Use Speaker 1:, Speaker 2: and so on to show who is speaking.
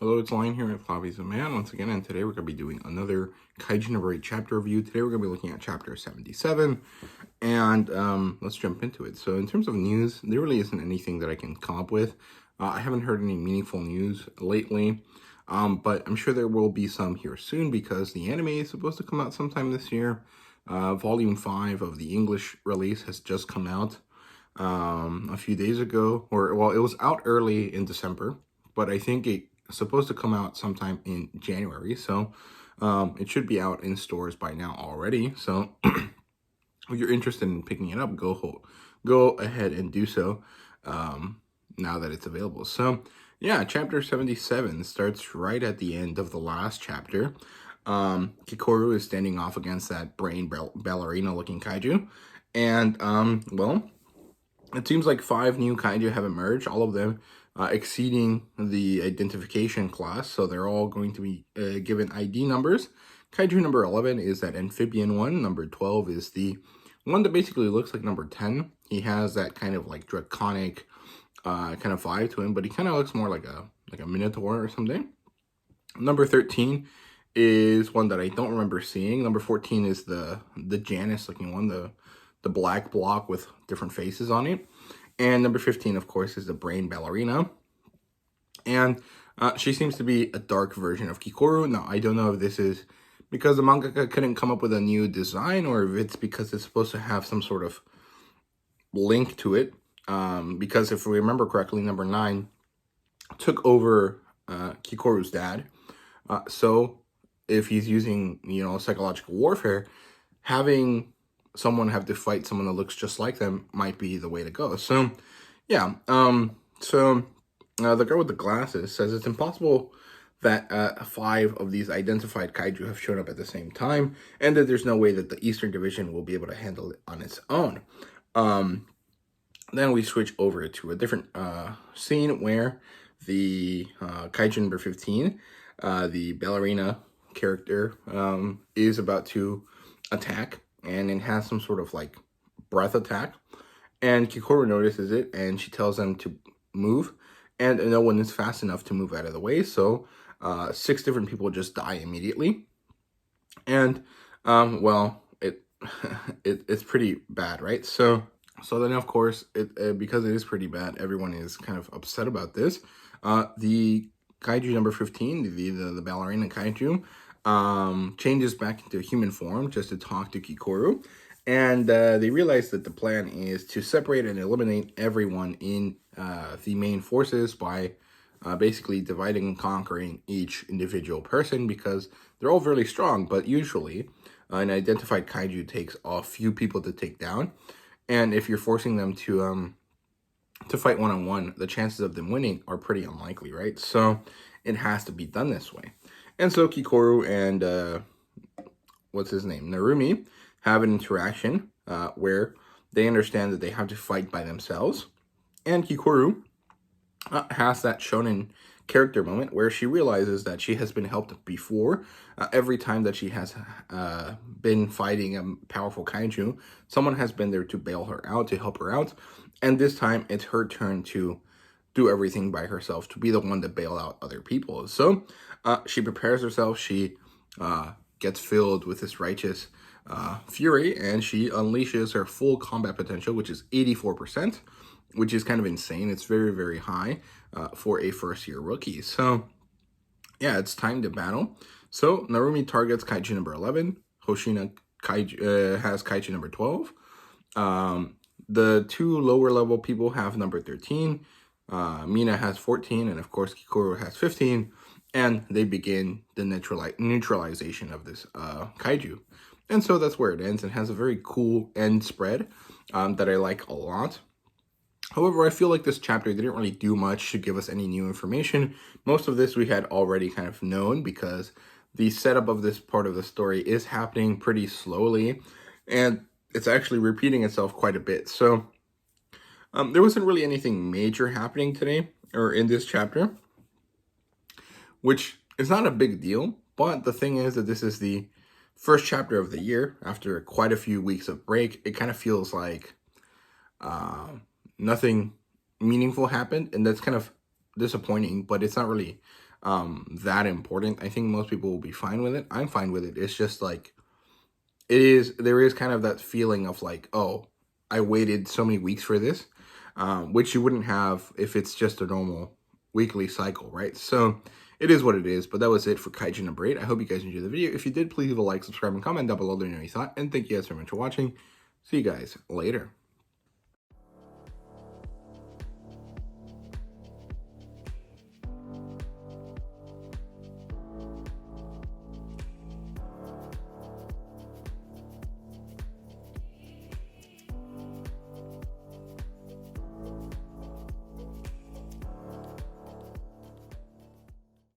Speaker 1: Hello, it's Lion here with HobbiesofaMan once again, and today we're going to be doing another Kaiju number 8 chapter review. Today we're going to be looking at chapter 77, and let's jump into it. So in terms of news, there really isn't anything that I can come up with. I haven't heard any meaningful news lately, but I'm sure there will be some here soon because the anime is supposed to come out sometime this year. Volume 5 of the English release has just come out a few days ago, well, it was out early in December, but I think it's supposed to come out sometime in January, so it should be out in stores by now already. So if you're interested in picking it up, go ahead and do so now that it's available. So yeah, chapter 77 starts right at the end of the last chapter. Kikoru is standing off against that brain ballerina looking kaiju, and well, it seems like 5 new kaiju have emerged, all of them exceeding the identification class, so they're all going to be given ID numbers. Kaiju number 11 is that amphibian one. Number 12 is the one that basically looks like number 10. He has that kind of like draconic kind of vibe to him, but he kind of looks more like a minotaur or something. Number 13 is one that I don't remember seeing. Number 14 is the Janus looking one, the black block with different faces on it. And number 15, of course, is the brain ballerina. And she seems to be a dark version of Kikoru. Now, I don't know if this is because the mangaka couldn't come up with a new design, or if it's because it's supposed to have some sort of link to it. Because if we remember correctly, number 9 took over Kikoru's dad. So if he's using, psychological warfare, having someone have to fight someone that looks just like them might be the way to go. So yeah, the girl with the glasses says it's impossible that 5 of these identified kaiju have shown up at the same time, and that there's no way that the Eastern Division will be able to handle it on its own. Then we switch over to a different scene where the kaiju number 15, the ballerina character, is about to attack, and it has some sort of like breath attack, and Kikoru notices it, and she tells them to move, and no one is fast enough to move out of the way, so 6 different people just die immediately. And well, it's pretty bad, right? So then, of course, because it is pretty bad, everyone is kind of upset about this. The kaiju number 15, the ballerina kaiju, changes back into human form just to talk to Kikoru, and they realize that the plan is to separate and eliminate everyone in the main forces by basically dividing and conquering each individual person, because they're all really strong, but usually an identified kaiju takes a few people to take down, and if you're forcing them to fight one-on-one, the chances of them winning are pretty unlikely, right? So it has to be done this way. And so Kikoru and, Narumi, have an interaction where they understand that they have to fight by themselves. And Kikoru has that shonen character moment where she realizes that she has been helped before. Every time that she has been fighting a powerful kaiju, someone has been there to bail her out, to help her out. And this time, it's her turn to do everything by herself, to be the one to bail out other people. So she prepares herself, she gets filled with this righteous fury, and she unleashes her full combat potential, which is 84%, which is kind of insane. It's very, very high for a first-year rookie. So yeah, it's time to battle. So Narumi targets kaiju number 11. Hoshina has kaiju number 12. The 2 lower-level people have number 13. Mina has 14, and of course Kikoru has 15, and they begin the neutralization of this kaiju. And so that's where it ends. It has a very cool end spread that I like a lot. However, I feel like this chapter didn't really do much to give us any new information. Most of this we had already kind of known, because the setup of this part of the story is happening pretty slowly, and it's actually repeating itself quite a bit. So there wasn't really anything major happening today, or in this chapter, which is not a big deal. But the thing is that this is the first chapter of the year after quite a few weeks of break. It kind of feels like nothing meaningful happened, and that's kind of disappointing, but it's not really that important. I think most people will be fine with it. I'm fine with it. It's just like, there is kind of that feeling of like, oh, I waited so many weeks for this, which you wouldn't have if it's just a normal weekly cycle, right? So it is what it is, but that was it for Kaiju number 8. I hope you guys enjoyed the video. If you did, please leave a like, subscribe, and comment down below. Let me know what you thought, and thank you guys so much for watching. See you guys later.